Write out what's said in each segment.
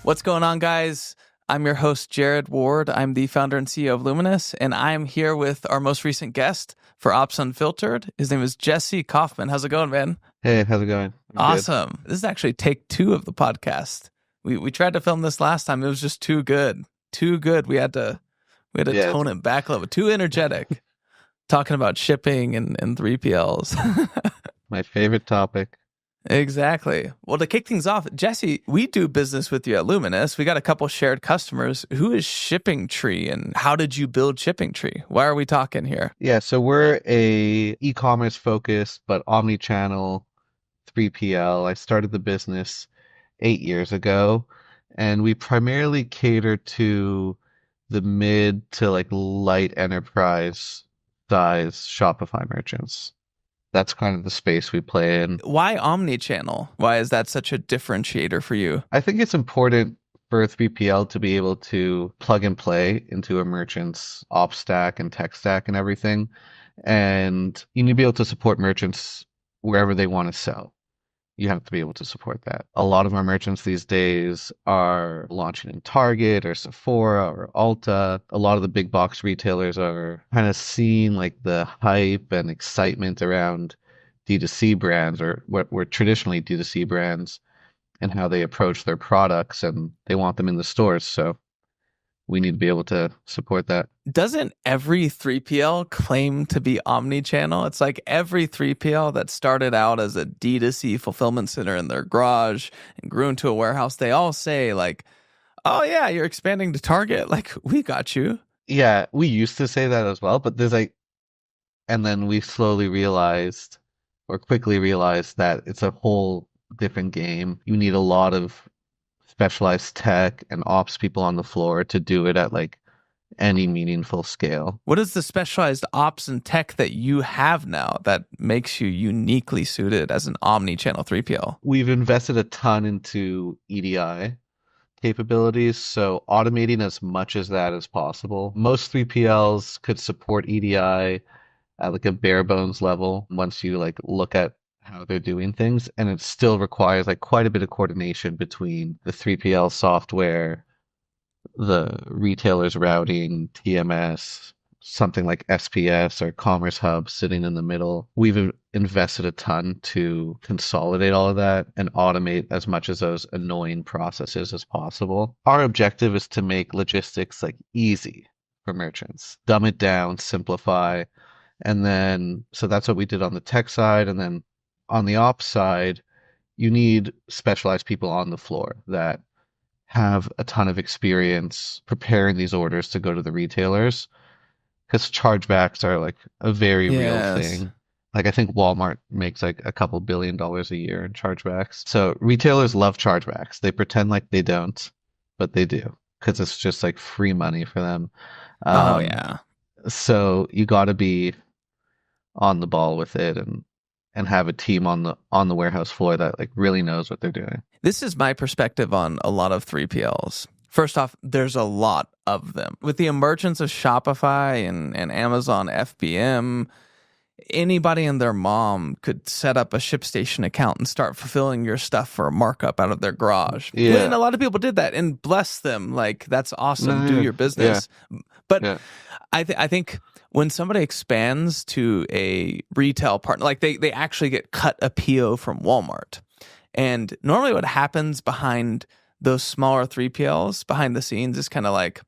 What's going on, guys? I'm your host, Jared Ward. I'm the founder and CEO of Luminous, and I'm here with our most recent guest for Ops Unfiltered. His name is Jesse Kaufman. How's it going, man? Hey, how's it going? Awesome. This is actually take 2 of the podcast. We tried to film this last time. It was just too good. Too good. We had to tone it back a little bit. Too energetic. Talking about shipping and 3PLs. My favorite topic. Exactly. Well, to kick things off, Jesse, we do business with you at Luminous. We got a couple shared customers. Who is ShippingTree and how did you build ShippingTree? Why are we talking here? Yeah, so we're a e-commerce focused but omnichannel 3PL. I started the business 8 years ago, and we primarily cater to the mid to like light enterprise size Shopify merchants. That's kind of the space we play in. Why omnichannel? Why is that such a differentiator for you? I think it's important for a 3PL to be able to plug and play into a merchant's ops stack and tech stack and everything. And you need to be able to support merchants wherever they want to sell. You have to be able to support that. A lot of our merchants these days are launching in Target or Sephora or Ulta. A lot of the big box retailers are kind of seeing like the hype and excitement around D2C brands or what were traditionally D2C brands and how they approach their products, and they want them in the stores. So we need to be able to support that. Doesn't every 3PL claim to be omni-channel? It's like every 3PL that started out as a D2C fulfillment center in their garage and grew into a warehouse, they all say like, oh yeah, you're expanding to Target. Like, we got you. Yeah, we used to say that as well, but there's like, and then we slowly realized or quickly realized that it's a whole different game. You need a lot of specialized tech and ops people on the floor to do it at like any meaningful scale. What is the specialized ops and tech that you have now that makes you uniquely suited as an omni-channel 3PL? We've invested a ton into EDI capabilities, so automating as much as that as possible. Most 3PLs could support EDI at like a bare bones level once you like look at how they're doing things, and it still requires like quite a bit of coordination between the 3PL software, the retailer's routing, TMS, something like SPS or Commerce Hub sitting in the middle. We've invested a ton to consolidate all of that and automate as much of those annoying processes as possible. Our objective is to make logistics like easy for merchants, dumb it down, simplify, and then so that's what we did on the tech side, and then on the ops side, you need specialized people on the floor that have a ton of experience preparing these orders to go to the retailers, because chargebacks are like a very real thing. Like I think Walmart makes like a couple $1 billion a year in chargebacks. So retailers love chargebacks. They pretend like they don't, but they do because it's just like free money for them. Oh yeah. So you got to be on the ball with it and have a team on the warehouse floor that like really knows what they're doing. This is my perspective on a lot of 3PLs. First off, there's a lot of them. With the emergence of Shopify and Amazon FBM, anybody and their mom could set up a ShipStation account and start fulfilling your stuff for a markup out of their garage. Yeah. And a lot of people did that, and bless them. Like, that's awesome. Do your business. Yeah. But I think when somebody expands to a retail partner, like they actually get cut a PO from Walmart. And normally what happens behind those smaller 3PLs, behind the scenes, is kind of like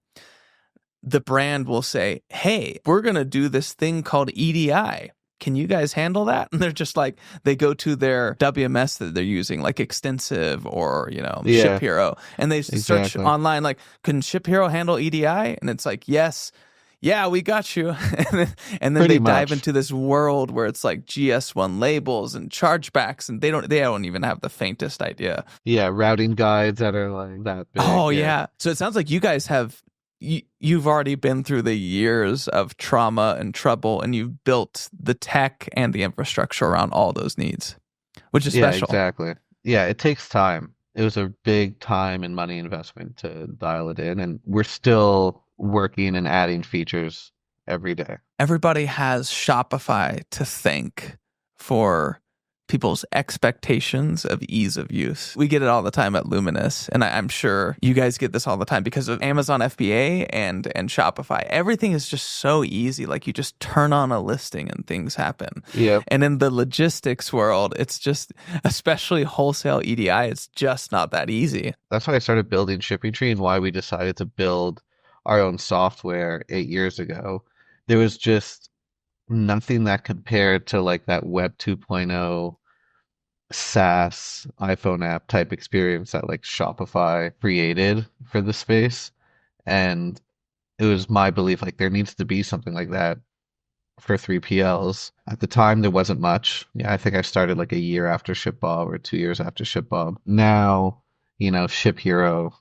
the brand will say, hey, we're going to do this thing called EDI. Can you guys handle that? And they're just like, they go to their WMS that they're using, like Extensive or, Ship Hero. And they search online, like, can Ship Hero handle EDI? And it's like, yes. Yeah, we got you. and then they dive into this world where it's like GS1 labels and chargebacks, and they don't even have the faintest idea. Yeah, routing guides that are like that big. Oh yeah. So it sounds like you guys have you've already been through the years of trauma and trouble, and you've built the tech and the infrastructure around all those needs, which is special. Yeah, exactly. Yeah, it takes time. It was a big time and money investment to dial it in, and we're still working and adding features every day. Everybody has Shopify to thank for people's expectations of ease of use. We get it all the time at Luminous, and I'm sure you guys get this all the time because of Amazon FBA and Shopify. Everything is just so easy. Like you just turn on a listing and things happen. Yeah. And in the logistics world, it's just, especially wholesale EDI, it's just not that easy. That's why I started building ShippingTree and why we decided to build our own software 8 years ago. There was just nothing that compared to like that Web 2.0 SaaS iPhone app type experience that like Shopify created for the space. And it was my belief like there needs to be something like that for 3PLs. At the time, there wasn't much. Yeah, I think I started like a year after ShipBob or 2 years after ShipBob. Now, Ship Hero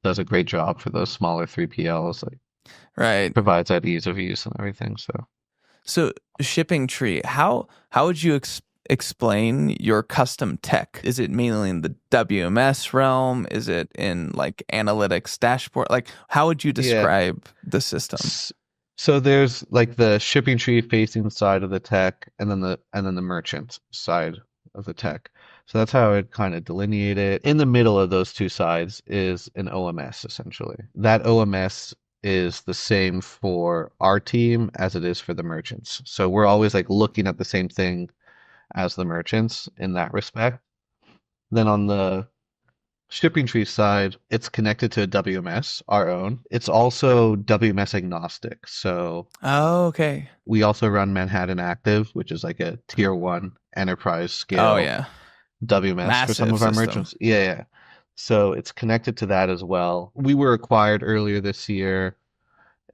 does a great job for those smaller 3PLs. Like, right, provides that ease of use and everything. So ShippingTree, how would you explain your custom tech? Is it mainly in the WMS realm? Is it in like analytics dashboard? Like, how would you describe the system? So there's like the ShippingTree facing side of the tech, and then the merchant side of the tech. So that's how I would kind of delineate it. In the middle of those two sides is an OMS, essentially. That OMS is the same for our team as it is for the merchants. So we're always like looking at the same thing as the merchants in that respect. Then on the ShippingTree side, it's connected to a WMS, our own. It's also WMS agnostic. So okay. We also run Manhattan Active, which is like a tier 1 enterprise scale WMS Massive for some of our merchants. Yeah. So it's connected to that as well. We were acquired earlier this year,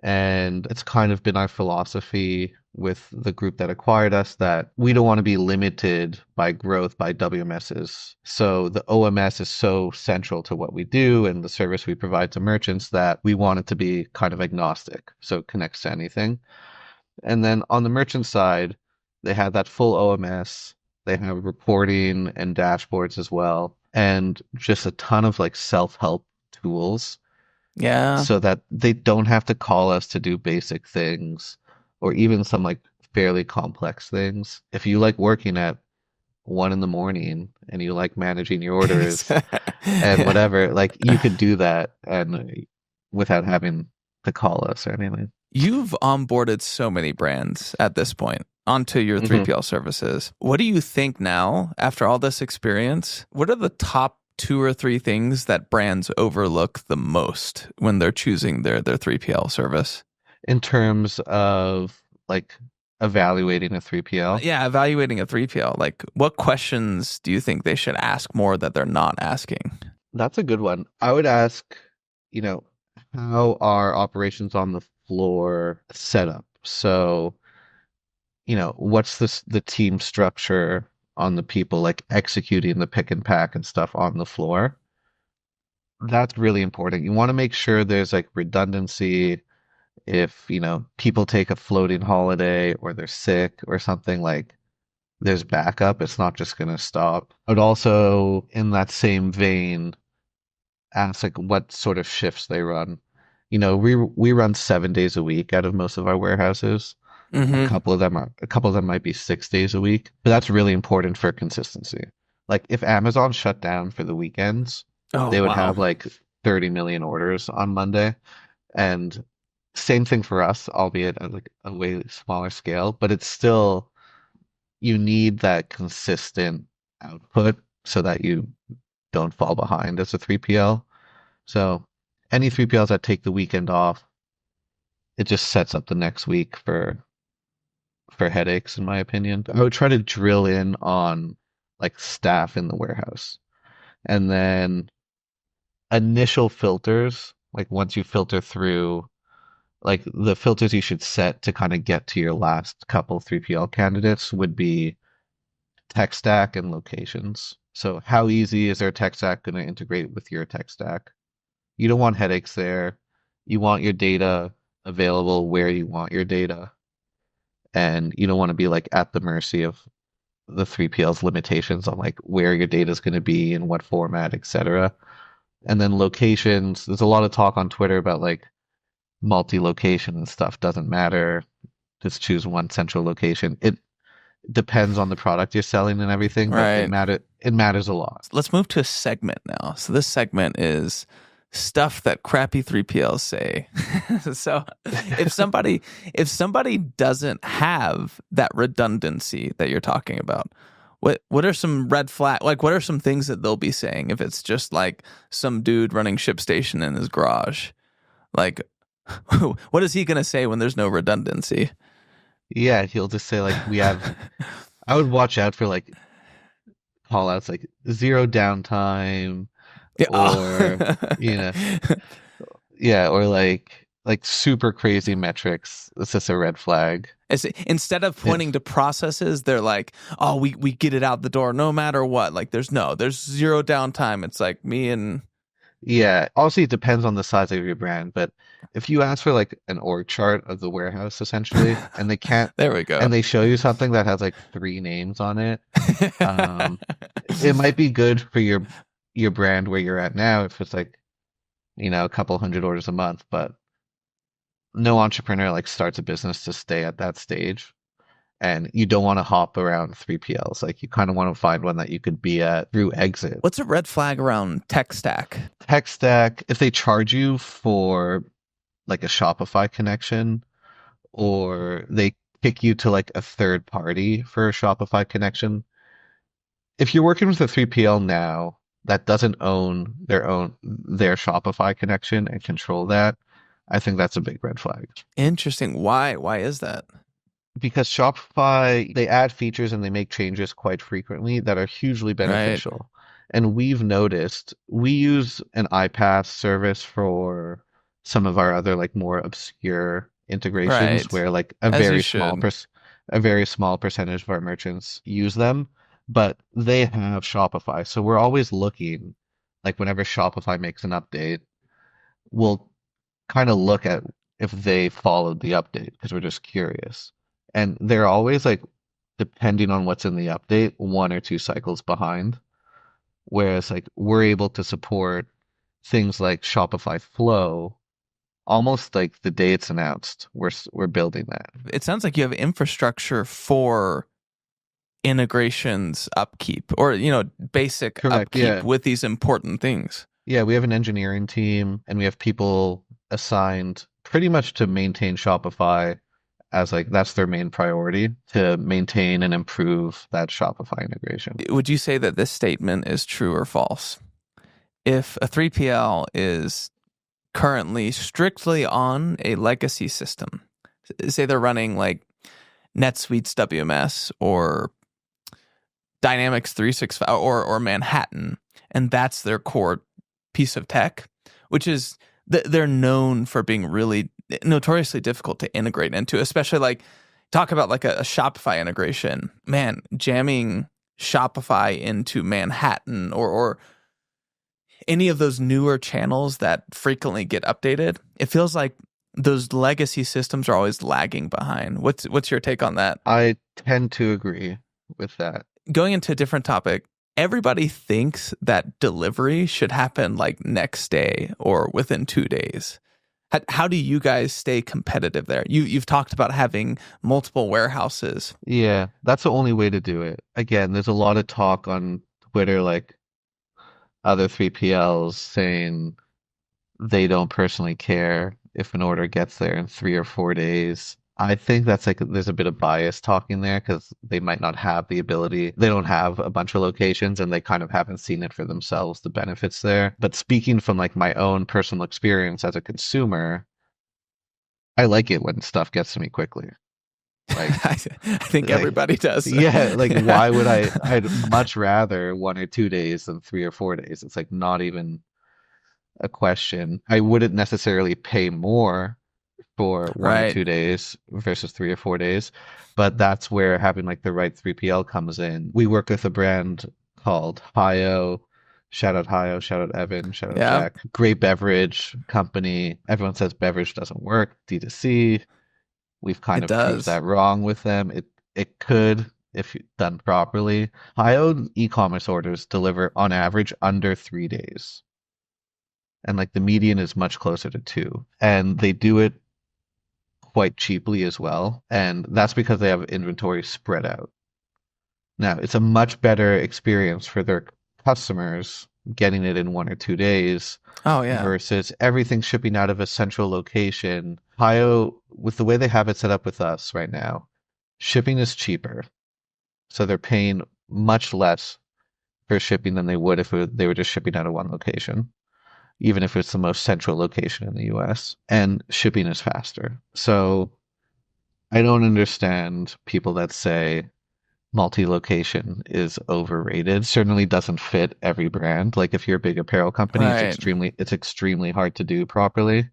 and it's kind of been our philosophy with the group that acquired us that we don't want to be limited by growth by WMSs. So the OMS is so central to what we do and the service we provide to merchants that we want it to be kind of agnostic. So it connects to anything. And then on the merchant side, they have that full OMS. They have reporting and dashboards as well, and just a ton of like self-help tools. Yeah. So that they don't have to call us to do basic things or even some like fairly complex things. If you like working at 1 a.m. and you like managing your orders and whatever, like you could do that and without having to call us or anything. You've onboarded so many brands at this point onto your 3PL services. What do you think now, after all this experience? What are the top 2 or 3 things that brands overlook the most when they're choosing their 3PL service? In terms of like evaluating a 3PL? Yeah, evaluating a 3PL. Like, what questions do you think they should ask more that they're not asking? That's a good one. I would ask, how are operations on the floor set up? So, what's the team structure on the people like executing the pick and pack and stuff on the floor? That's really important. You want to make sure there's like redundancy. If, people take a floating holiday or they're sick or something, like there's backup. It's not just going to stop. I would also, in that same vein, ask like what sort of shifts they run. We run 7 days a week out of most of our warehouses. A couple of them might be 6 days a week, but that's really important for consistency. Like if Amazon shut down for the weekends, they would have like 30 million orders on Monday, and same thing for us, albeit at like a way smaller scale, but it's still, you need that consistent output so that you don't fall behind as a 3PL. So any 3PLs that take the weekend off, it just sets up the next week for headaches, in my opinion. I would try to drill in on like staff in the warehouse. And then initial filters, like once you filter through, like the filters you should set to kind of get to your last couple 3PL candidates would be tech stack and locations. So how easy is their tech stack going to integrate with your tech stack? You don't want headaches there. You want your data available where you want your data. And you don't want to be like at the mercy of the 3PL's limitations on like where your data is going to be and what format, etc. And then locations, there's a lot of talk on Twitter about like multi-location and stuff. Doesn't matter. Just choose one central location. depends on the product you're selling and everything, but Right. it matters a lot. Let's move to a segment now. So this segment is stuff that crappy 3PLs say. So if somebody doesn't have that redundancy that you're talking about, what are some red flag, like what are some things that they'll be saying if it's just like some dude running ShipStation in his garage? Like what is he going to say when there's no redundancy? Yeah, he'll just say like we have I would watch out for like call outs like zero downtime Yeah. or you know yeah, or like super crazy metrics. It's just a red flag. Instead of pointing to processes, they're like, "Oh, we get it out the door no matter what." Like, there's zero downtime. It's like me and Yeah, obviously it depends on the size of your brand, but if you ask for like an org chart of the warehouse essentially, and they can't, there we go. and they show you something that has like 3 names on it, it might be good for your brand where you're at now if it's like, a couple hundred orders a month, but no entrepreneur like starts a business to stay at that stage. And you don't want to hop around 3PLs. Like you kind of want to find one that you could be at through exit. What's a red flag around tech stack? Tech stack, if they charge you for like a Shopify connection or they kick you to like a third party for a Shopify connection. If you're working with a 3PL now that doesn't own their Shopify connection and control that, I think that's a big red flag. Interesting. Why is that? Because Shopify, they add features and they make changes quite frequently that are hugely beneficial. Right. And we've noticed we use an iPaaS service for some of our other like more obscure integrations where like a very small percentage of our merchants use them, but they have Shopify. So we're always looking, like whenever Shopify makes an update, we'll kind of look at if they followed the update because we're just curious. And they're always like, depending on what's in the update, 1 or 2 cycles behind. Whereas like we're able to support things like Shopify Flow almost like the day it's announced. We're building that. It sounds like you have infrastructure for integrations upkeep or basic Correct, upkeep with these important things. Yeah, we have an engineering team and we have people assigned pretty much to maintain Shopify as like that's their main priority, to maintain and improve that Shopify integration. Would you say that this statement is true or false? If a 3PL is currently strictly on a legacy system, say they're running like NetSuite's WMS or Dynamics 365 or Manhattan, and that's their core piece of tech, which is they're known for being really notoriously difficult to integrate into, especially like talk about like a Shopify integration. Man, jamming Shopify into Manhattan or any of those newer channels that frequently get updated, it feels like those legacy systems are always lagging behind. What's your take on that? I tend to agree with that. Going into a different topic, everybody thinks that delivery should happen like next day or within 2 days. How do you guys stay competitive there? You've talked about having multiple warehouses. Yeah, that's the only way to do it. Again, there's a lot of talk on Twitter, like other 3PLs saying they don't personally care if an order gets there in 3 or 4 days. I think that's like there's a bit of bias talking there because they might not have the ability. They don't have a bunch of locations and they kind of haven't seen it for themselves, the benefits there. But speaking from like my own personal experience as a consumer, I like it when stuff gets to me quickly. Like I think everybody does. Yeah, like why would I'd much rather 1 or 2 days than 3 or 4 days. It's like not even a question. I wouldn't necessarily pay more for 1 or 2 days versus 3 or 4 days. But that's where having like the right 3PL comes in. We work with a brand called Hio. Shout out Hio, shout out Evan, shout out Jack. Great beverage company. Everyone says beverage doesn't work, D2C. We've kind of proved that wrong with them. It could if done properly. Hio e-commerce orders deliver on average under 3 days. And like the median is much closer to 2. And they do it quite cheaply as well, and that's because they have inventory spread out. Now, it's a much better experience for their customers getting it in 1 or 2 days Oh yeah. versus everything shipping out of a central location. Ohio, with the way they have it set up with us right now, shipping is cheaper. So they're paying much less for shipping than they would if they were just shipping out of one location, even if it's the most central location in the US. And shipping is faster. So I don't understand people that say multi-location is overrated. Certainly doesn't fit every brand. Like if you're a big apparel company, Right. it's extremely hard to do properly.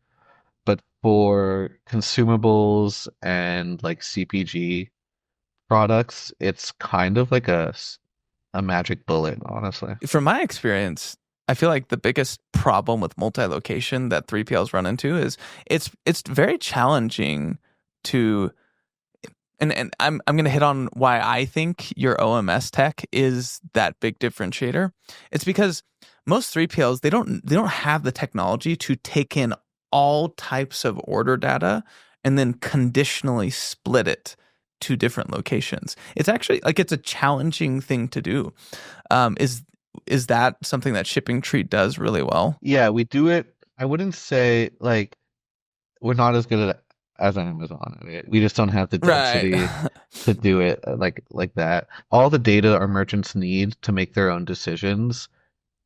But for consumables and like CPG products, it's kind of like a magic bullet, honestly. From my experience, I feel like the biggest problem with multi-location that 3PLs run into is it's very challenging to and I'm going to hit on why I think your OMS tech is that big differentiator. It's because most 3PLs they don't have the technology to take in all types of order data and then conditionally split it to different locations. It's actually like it's a challenging thing to do. Is that something that ShippingTree does really well? Yeah, we do it. I wouldn't say like we're not as good at it as Amazon. We just don't have the Right. density to do it like that. All the data our merchants need to make their own decisions,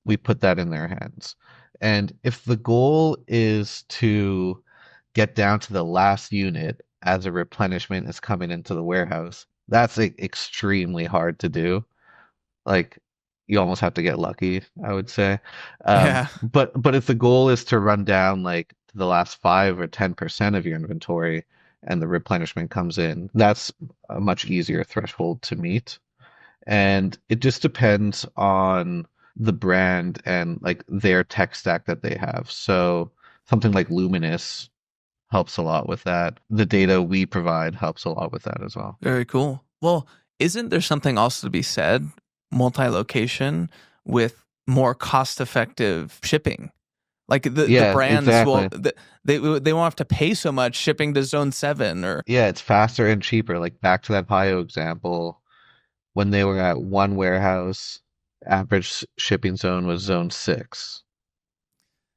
we put that in their hands. And if the goal is to get down to the last unit as a replenishment is coming into the warehouse, that's like, extremely hard to do. Like you almost have to get lucky, I would say. Yeah. But if the goal is to run down like to the last 5 or 10% of your inventory and the replenishment comes in, that's a much easier threshold to meet. And it just depends on the brand and like their tech stack that they have. So something like Luminous helps a lot with that. The data we provide helps a lot with that as well. Very cool. Well, isn't there something also to be said, multi-location with more cost-effective shipping? Like the Yeah, brands will exactly. they won't have to pay so much shipping to zone 7 or Yeah, it's faster and cheaper. Like back to that Pio example, when they were at one warehouse, average shipping zone was zone 6.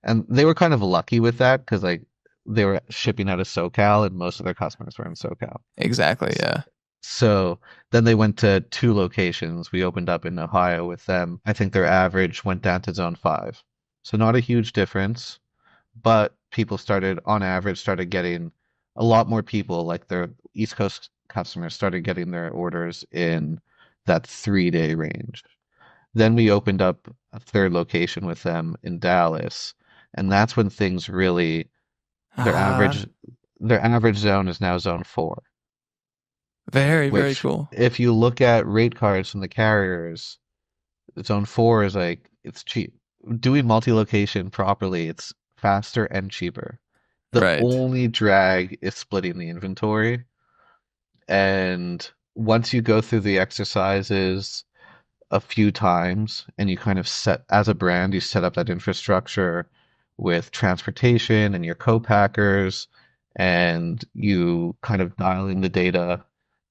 And they were kind of lucky with that because like they were shipping out of SoCal and most of their customers were in SoCal. exactly, yeah. So then they went to 2 locations. We opened up in Ohio with them. I think their average went down to zone 5. So not a huge difference, but people started, on average, started getting a lot more people, like their East Coast customers started getting their orders in that 3-day range. Then we opened up a third location with them in Dallas, and that's when things really, their Ah, average their average zone is now zone 4, very, very which cool. if you look at rate cards from the carriers, zone 4 is like it's cheap. Doing multi-location properly, it's faster and cheaper. The Right. only drag is splitting the inventory. And once you go through the exercises a few times and you kind of set, as a brand, you set up that infrastructure with transportation and your co-packers, and you kind of dial in the data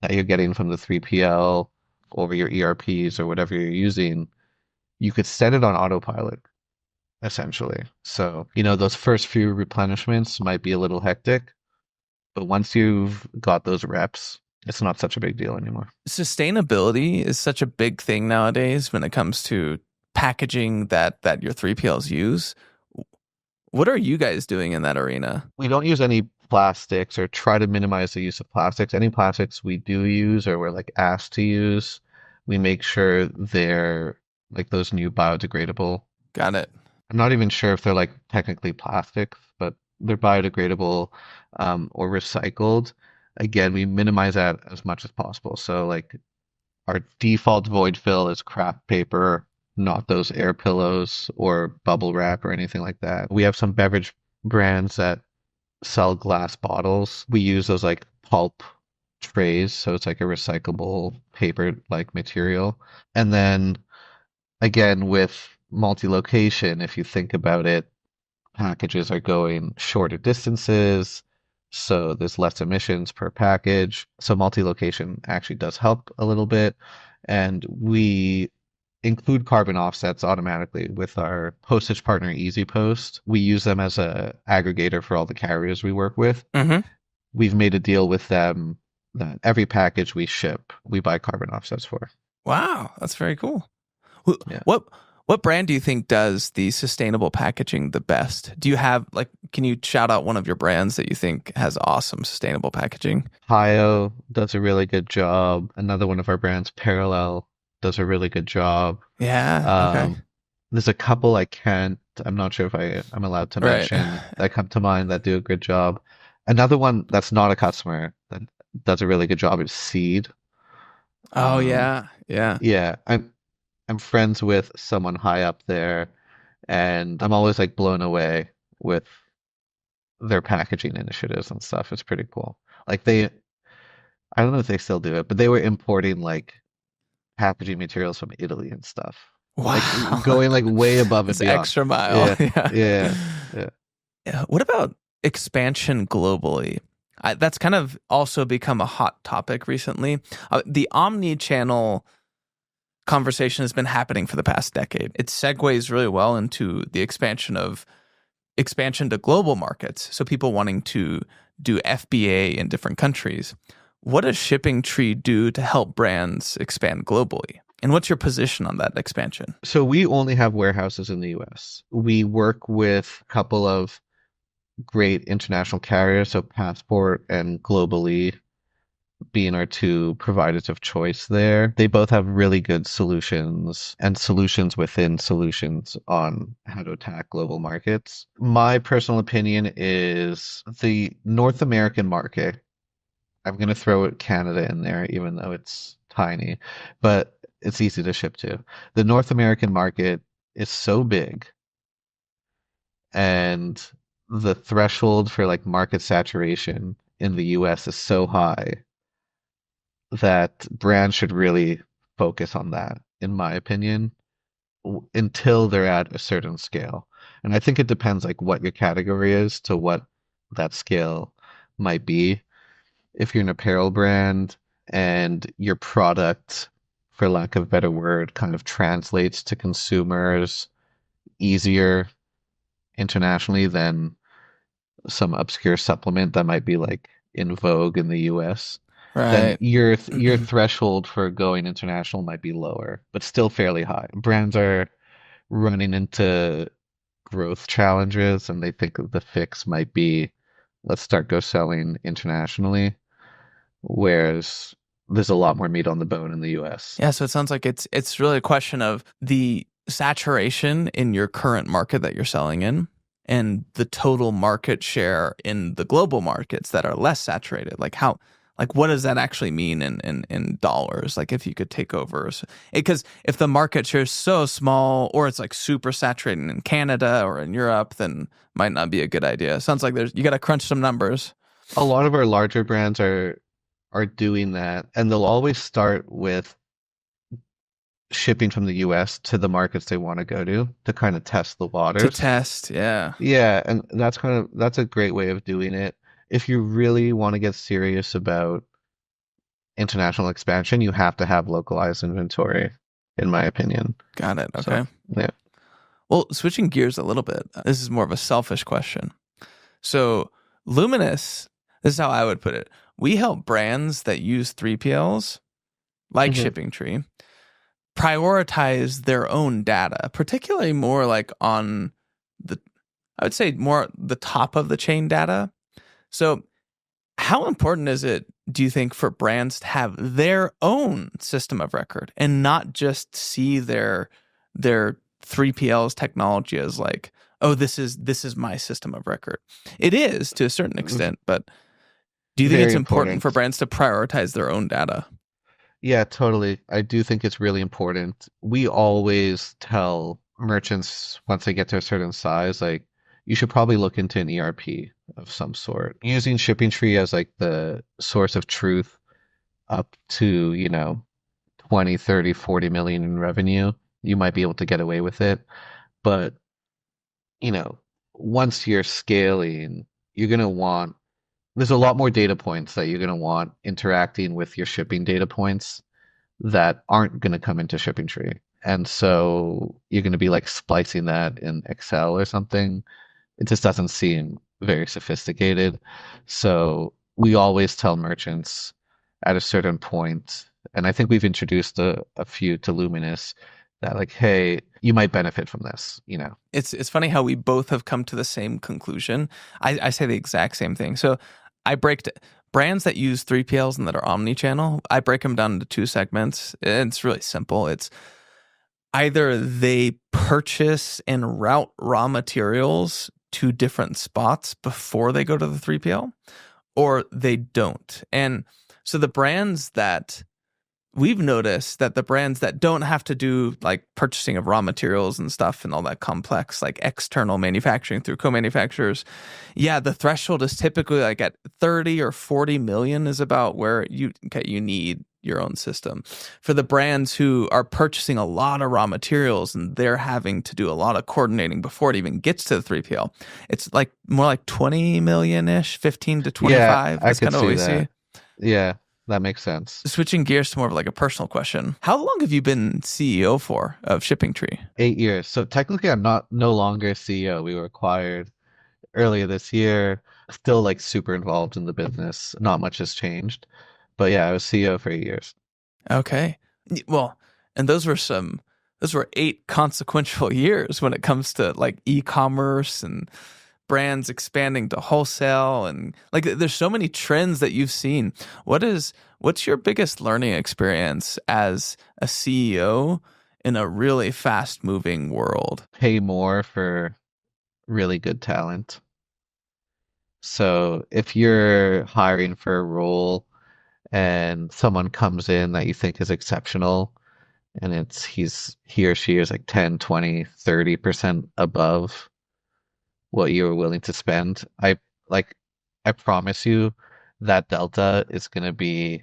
that you're getting from the 3PL over your ERPs or whatever you're using, you could set it on autopilot essentially. So, those first few replenishments might be a little hectic, but once you've got those reps, it's not such a big deal anymore. Sustainability is such a big thing nowadays when it comes to packaging that your 3PLs use. What are you guys doing in that arena? We don't use any plastics or try to minimize the use of plastics. Any plastics we do use or we're like asked to use, we make sure they're like those new biodegradable. Got it. I'm not even sure if they're like technically plastics, but they're biodegradable or recycled. Again, we minimize that as much as possible. So like our default void fill is craft paper, not those air pillows or bubble wrap or anything like that. We have some beverage brands that sell glass bottles. We use those like pulp trays, so it's like a recyclable paper like material. And then again with multi-location, if you think about it, packages are going shorter distances, so there's less emissions per package. So multi-location actually does help a little bit. and we include carbon offsets automatically with our postage partner EasyPost. We use them as a aggregator for all the carriers we work with. Mm-hmm. We've made a deal with them that every package we ship, we buy carbon offsets for. Wow, that's very cool. Yeah. What brand do you think does the sustainable packaging the best? Do you have can you shout out one of your brands that you think has awesome sustainable packaging? Hio does a really good job. Another one of our brands, Parallel, does a really good job. Yeah, okay. There's a couple I'm not sure if I'm allowed to Right. mention that come to mind that do a good job. Another one that's not a customer that does a really good job is Seed. Oh Um, yeah, yeah. yeah, I'm friends with someone high up there, and I'm always like blown away with their packaging initiatives and stuff. It's pretty cool. Like I don't know if they still do it, but they were importing like packaging materials from Italy and stuff. Like Wow. going like way above and It's beyond. extra mile. Yeah, Yeah. yeah, yeah. Yeah. What about expansion globally? That's kind of also become a hot topic recently. The omni-channel conversation has been happening for the past decade. It segues really well into the expansion to global markets. So people wanting to do FBA in different countries. What does ShippingTree do to help brands expand globally? And what's your position on that expansion? So we only have warehouses in the US. We work with a couple of great international carriers, so Passport and Globally being our two providers of choice there. They both have really good solutions and solutions within solutions on how to attack global markets. My personal opinion is the North American market. I'm going to throw Canada in there, even though it's tiny, but it's easy to ship to. The North American market is so big, and the threshold for like market saturation in the US is so high that brands should really focus on that, in my opinion, until they're at a certain scale. And I think it depends like what your category is to what that scale might be. If you're an apparel brand and your product, for lack of a better word, kind of translates to consumers easier internationally than some obscure supplement that might be like in vogue in the US, then Right. your threshold for going international might be lower, but still fairly high. Brands are running into growth challenges and they think the fix might be let's start go selling internationally, whereas there's a lot more meat on the bone in the US. Yeah, so it sounds like it's really a question of the saturation in your current market that you're selling in and the total market share in the global markets that are less saturated. What does that actually mean in dollars? Like if you could take over, because if the market share is so small or it's like super saturated in Canada or in Europe, then might not be a good idea. Sounds like you got to crunch some numbers. A lot of our larger brands are doing that, and they'll always start with shipping from the US to the markets they want to go to kind of test the To waters. test, yeah. Yeah, and that's a great way of doing it. If you really want to get serious about international expansion, you have to have localized inventory, in my opinion. Got it. So, Okay. yeah. Well, switching gears a little bit, this is more of a selfish question. So, Luminous, this is how I would put it. We help brands that use 3PLs, like hmm ShippingTree, prioritize their own data, particularly more like on I would say more the top of the chain data. So, how important is it, do you think, for brands to have their own system of record and not just see their 3PL's technology as like, oh, this is my system of record? It is to a certain extent, but do you think it's Very important for important. brands to prioritize their own data? Yeah, totally. I do think it's really important. We always tell merchants once they get to a certain size, like, you should probably look into an ERP of some sort. Using ShippingTree as like the source of truth up to, 20, 30, 40 million in revenue, you might be able to get away with it. But, you know, once you're scaling, you're going to want, there's a lot more data points that you're going to want interacting with your shipping data points that aren't going to come into ShippingTree. And so you're going to be like splicing that in Excel or something. It just doesn't seem very sophisticated. So we always tell merchants at a certain point, and I think we've introduced a few to Luminous, that like, hey, you might benefit from this, you know. It's funny how we both have come to the same conclusion. I say the exact same thing. So I brands that use 3PLs and that are omnichannel, I break them down into two segments. It's really simple. It's either they purchase and route raw materials to different spots before they go to the 3PL, or they don't. And so the brands that we've noticed, that the brands that don't have to do like purchasing of raw materials and stuff and all that complex, like external manufacturing through co-manufacturers, yeah, the threshold is typically like at 30 or 40 million is about where you need your own system. For the brands who are purchasing a lot of raw materials and they're having to do a lot of coordinating before it even gets to the 3PL, it's like more like 20 million-ish, 15 to 25. Yeah, That's kind of what we see. Yeah, that makes sense. Switching gears to more of like a personal question. How long have you been CEO for of ShippingTree? 8 years. So technically I'm no longer CEO. We were acquired earlier this year. Still like super involved in the business. Not much has changed. But yeah, I was CEO for 8 years. Okay. Well, and those were 8 consequential years when it comes to like e-commerce and brands expanding to wholesale, and like there's so many trends that you've seen. What's your biggest learning experience as a CEO in a really fast moving world? Pay more for really good talent. So if you're hiring for a role and someone comes in that you think is exceptional and he or she is like 10, 20, 30% above what you were willing to spend, like I promise you that delta is going to be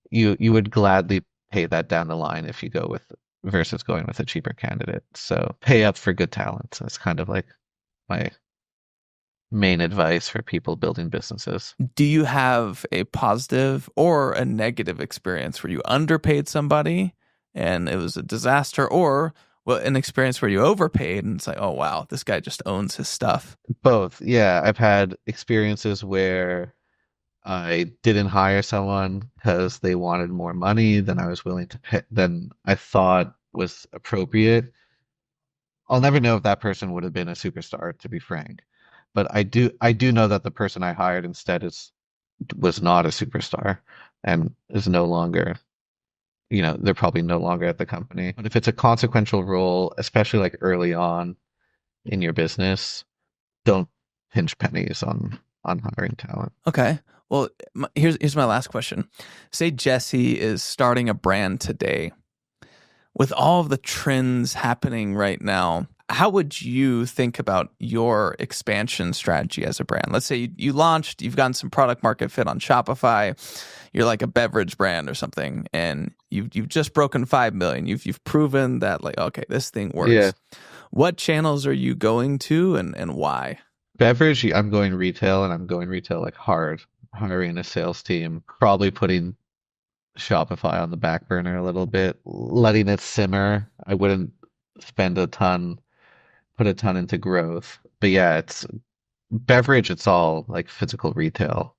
you would gladly pay that down the line if you go with versus going with a cheaper candidate. So pay up for good talent. So it's kind of like my main advice for people building businesses. Do you have a positive or a negative experience where you underpaid somebody and it was a disaster, or an experience where you overpaid and it's like, oh wow, this guy just owns his stuff? Both. Yeah, I've had experiences where I didn't hire someone because they wanted more money than I was willing to pay, than I thought was appropriate. I'll never know if that person would have been a superstar, to be frank. But I do know that the person I hired instead was not a superstar and is no longer, they're probably no longer at the company. But if it's a consequential role, especially like early on in your business, don't pinch pennies on hiring talent. Okay. Well, here's my last question. Say Jesse is starting a brand today. With all of the trends happening right now, how would you think about your expansion strategy as a brand? Let's say you launched, you've gotten some product market fit on Shopify. You're like a beverage brand or something, and you've just broken 5 million. You've proven that like, okay, this thing works. Yeah. What channels are you going to and why? Beverage, I'm going retail, and I'm going retail like hard, hiring a sales team, probably putting Shopify on the back burner a little bit, letting it simmer. I wouldn't put a ton into growth. But yeah, it's beverage, it's all like physical retail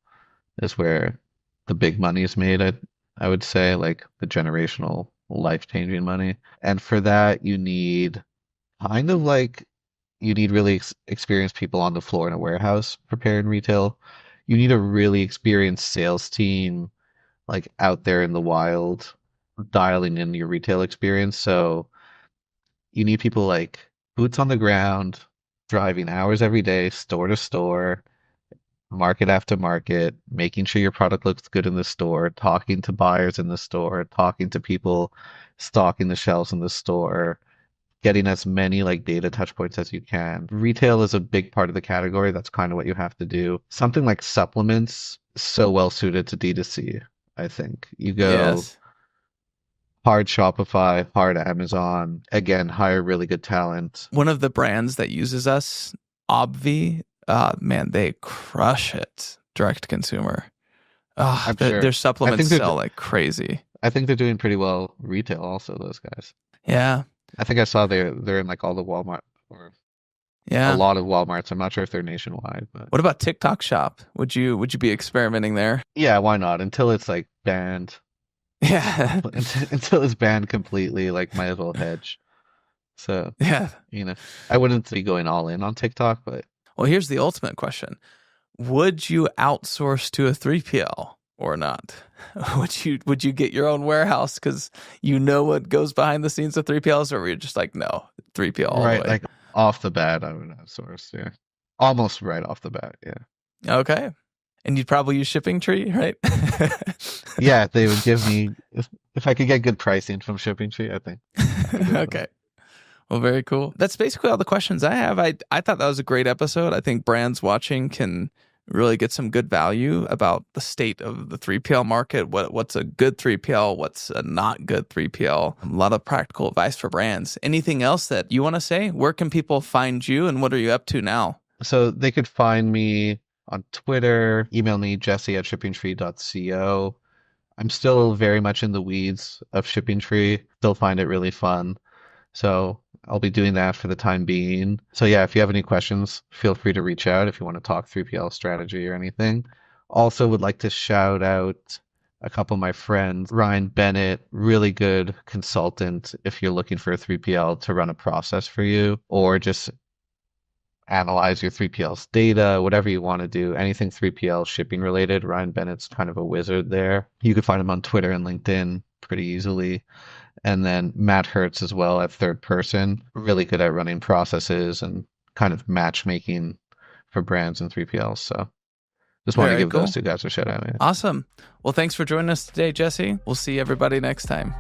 is where the big money is made, I would say, like the generational life-changing money. And for that, you need really experienced people on the floor in a warehouse preparing retail. You need a really experienced sales team like out there in the wild dialing in your retail experience. So you need people like boots on the ground, driving hours every day, store to store, market after market, making sure your product looks good in the store, talking to buyers in the store, talking to people stocking the shelves in the store, getting as many like data touch points as you can. Retail is a big part of the category. That's kind of what you have to do. Something like supplements is so well suited to D2C. I think you go hard Shopify, hard Amazon, again, hire really good talent. One of the brands that uses us, Obvi, man, they crush it direct to consumer. Their supplements sell like crazy. I think they're doing pretty well retail also, those guys. Yeah. I think I saw they're in like all the Walmart or a Yeah. lot of Walmarts. I'm not sure if they're nationwide, but What about TikTok Shop? Would you be experimenting there? yeah, why not? Until it's like banned. Yeah. Until it's banned completely, like might as well hedge. So, Yeah. I wouldn't be going all in on TikTok, but Well, here's the ultimate question. Would you outsource to a 3PL or not? Would you get your own warehouse because you know what goes behind the scenes of 3PLs, or were you just like, no, 3PL all the right, way? like off the bat, I would outsource, yeah. Almost right off the bat, yeah. Okay. And you'd probably use ShippingTree, right? Yeah, they would give me if I could get good pricing from ShippingTree, I think. Okay. Well, very cool. That's basically all the questions I have. I thought that was a great episode. I think brands watching can really get some good value about the state of the 3PL market. What's a good 3PL? What's a not good 3PL? A lot of practical advice for brands. Anything else that you want to say? Where can people find you, and what are you up to now? So they could find me on Twitter, email me, jesse@shippingtree.co. I'm still very much in the weeds of ShippingTree, still find it really fun. So I'll be doing that for the time being. So yeah, if you have any questions, feel free to reach out if you want to talk 3PL strategy or anything. Also would like to shout out a couple of my friends. Ryan Bennett, really good consultant if you're looking for a 3PL to run a process for you or just analyze your 3PL's data, whatever you want to do, anything 3PL shipping related. Ryan Bennett's kind of a wizard there. You can find him on Twitter and LinkedIn pretty easily. And then Matt Hertz as well at Third Person, really good at running processes and kind of matchmaking for brands and 3PLs. So just want to give those two guys a shout out. Yeah. Awesome. Well, thanks for joining us today, Jesse. We'll see everybody next time.